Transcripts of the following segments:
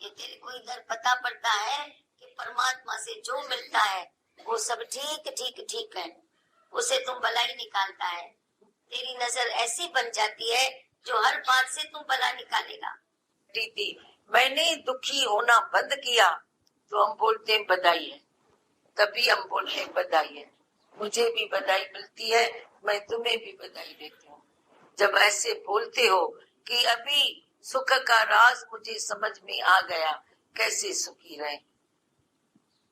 कि तेरे को इधर पता पड़ता है कि परमात्मा से जो मिलता है वो सब ठीक ठीक ठीक है, उसे तुम भलाई निकालता है। तेरी नजर ऐसी बन जाती है जो हर बात से तुम भला निकालेगा। दीदी, मैंने दुखी होना बंद किया तो हम बोलते हैं बधाई है, तभी हम बोलते हैं बधाई है। मुझे भी बधाई मिलती है, मैं तुम्हें भी बधाई देती हूँ जब ऐसे बोलते हो कि अभी सुख का राज मुझे समझ में आ गया, कैसे सुखी रहे।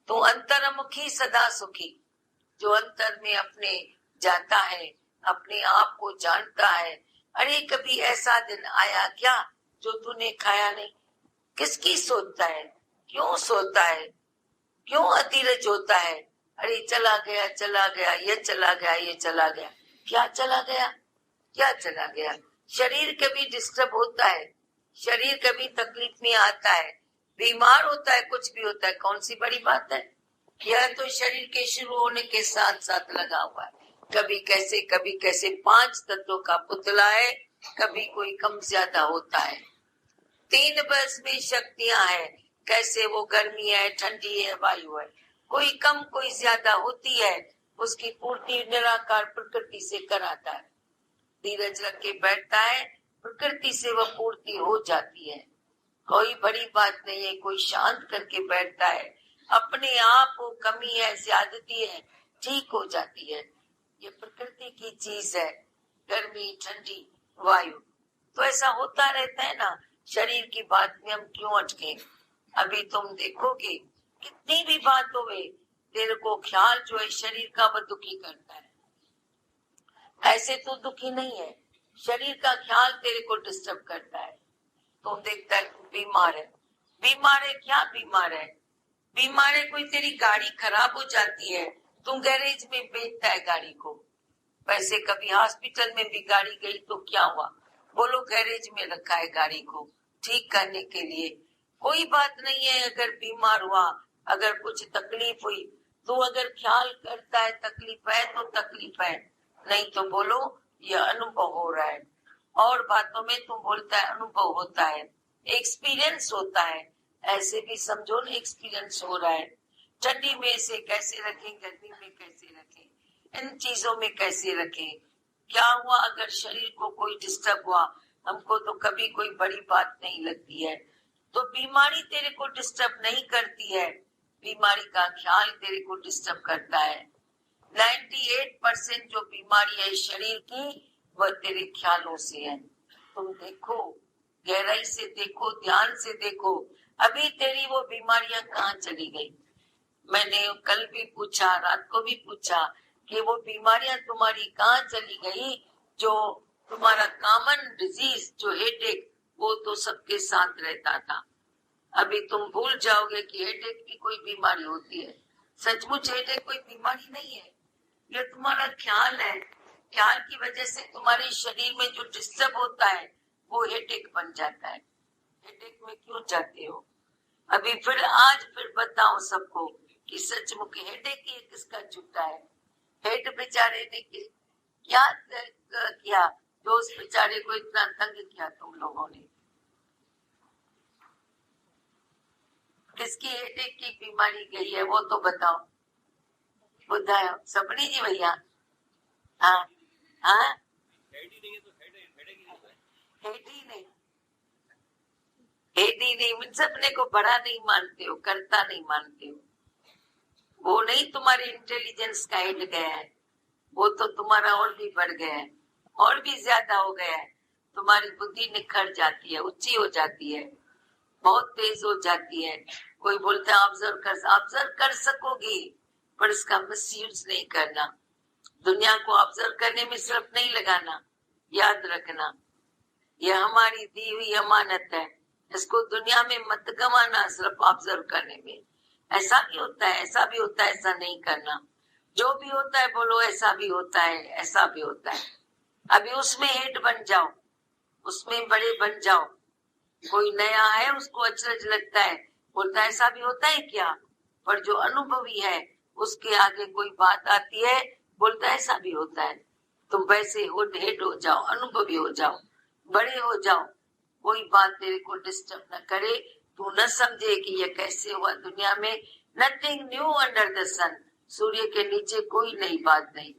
तो अंतर्मुखी सदा सुखी, जो अंतर में अपने जाता है, अपने आप को जानता है। अरे कभी ऐसा दिन आया क्या जो तूने खाया नहीं? किसकी सोचता है, क्यों सोता है, क्यों अतिरज होता है? अरे चला गया चला गया, ये चला गया ये चला गया। क्या चला गया, क्या चला गया? शरीर कभी डिस्टर्ब होता है, शरीर कभी तकलीफ में आता है, बीमार होता है, कुछ भी होता है, कौन सी बड़ी बात है? यह तो शरीर के शुरू होने के साथ साथ लगा हुआ है। कभी कैसे 5 तत्वों का पुतला है, कभी कोई कम ज्यादा होता है। 3 बस में शक्तियां है, कैसे वो गर्मी है, ठंडी है, वायु है, कोई कम कोई ज्यादा होती है, उसकी पूर्ति निराकार प्रकृति से कराता है। धीरज रख के बैठता है, प्रकृति से वह पूर्ति हो जाती है। कोई बड़ी बात नहीं है, कोई शांत करके बैठता है, अपने आप को कमी है, ज्यादती है, ठीक हो जाती है। ये प्रकृति की चीज है, गर्मी ठंडी वायु। तो ऐसा होता रहता है ना। शरीर की बात में हम क्यों अटके? अभी तुम देखोगे कितनी भी बात होवे, तेरे को ख्याल जो है शरीर का, वह दुखी करता है। ऐसे तो दुखी नहीं है, शरीर का ख्याल तेरे को डिस्टर्ब करता है। तुम देखता है बीमार है, बीमार है, क्या बीमार है? बीमार है, कोई तेरी गाड़ी खराब हो जाती है, तुम गैरेज में बेचता है गाड़ी को। वैसे कभी हॉस्पिटल में भी गाड़ी गई तो क्या हुआ? बोलो गैरेज में रखा है गाड़ी को ठीक करने के लिए। कोई बात नहीं है, अगर बीमार हुआ, अगर कुछ तकलीफ हुई तो अगर ख्याल करता है तकलीफ है तो तकलीफ है, नहीं तो बोलो ये अनुभव हो रहा है। और बातों में तुम बोलता है अनुभव होता है, एक्सपीरियंस होता है। ऐसे भी समझो ना, एक्सपीरियंस हो रहा है। ठंडी में से कैसे रखें, गर्मी में कैसे रखें, इन चीजों में कैसे रखें। क्या हुआ अगर शरीर को कोई डिस्टर्ब हुआ, हमको तो कभी कोई बड़ी बात नहीं लगती है। तो बीमारी तेरे को डिस्टर्ब नहीं करती है, बीमारी का ख्याल तेरे को डिस्टर्ब करता है। 98% जो बीमारी है शरीर की, वह तेरे ख्यालों से है। तुम देखो, गहराई से देखो, ध्यान से देखो, अभी तेरी वो बीमारियां कहाँ चली गई? मैंने कल भी पूछा, रात को भी पूछा कि वो बीमारियां तुम्हारी कहाँ चली गई? जो तुम्हारा कॉमन डिजीज जो हेडेक, वो तो सबके साथ रहता था। अभी तुम भूल जाओगे कि हेडेक भी कोई बीमारी होती है। सचमुच हेडेक कोई बीमारी नहीं है, ये तुम्हारा ख्याल है। ख्याल की वजह से तुम्हारे शरीर में जो डिस्टर्ब होता है वो हेडेक बन जाता है। हेडेक में क्यों जाते हो? अभी फिर बताओ सबको कि सचमुच हेडेक ही किसका छूटा है? हेड बेचारे ने क्या किया जो उस बेचारे को इतना तंग किया तुम लोगों ने? किसकी हेडेक की बीमारी गई है वो तो बताओ, बताओ सपनी जी भैया। हाँ हाँ, हेड ही नहीं, मुझ अपने को बड़ा नहीं मानते हो, करता नहीं मानते हो। वो नहीं तुम्हारे इंटेलिजेंस का हेड गया है, वो तो तुम्हारा और भी बढ़ गया है, और भी ज्यादा हो गया है। तुम्हारी बुद्धि निखर जाती है, ऊंची हो जाती है, बहुत तेज हो जाती है। कोई बोलता है ऑब्जर्व कर सकोगी, पर इसका मिसयूज नहीं करना। दुनिया को ऑब्जर्व करने में सिर्फ नहीं लगाना, याद रखना यह हमारी दी हुई अमानत है, इसको दुनिया में मत गंवाना सिर्फ ऑब्जर्व करने में। ऐसा भी होता है, ऐसा भी होता है, ऐसा नहीं करना। जो भी होता है बोलो ऐसा भी होता है, ऐसा भी होता है। अभी उसमें हेड बन जाओ, उसमें बड़े बन जाओ। कोई नया है उसको अचरज लगता है, बोलता है ऐसा भी होता है क्या? पर जो अनुभवी है उसके आगे कोई बात आती है, बोलता है ऐसा भी होता है। तुम वैसे हेड हो जाओ, अनुभवी हो जाओ, बड़े हो जाओ, कोई बात तेरे को डिस्टर्ब न करे। तू न समझे कि ये कैसे हुआ दुनिया में। नथिंग न्यू अंडर द सन, सूर्य के नीचे कोई नई बात नहीं।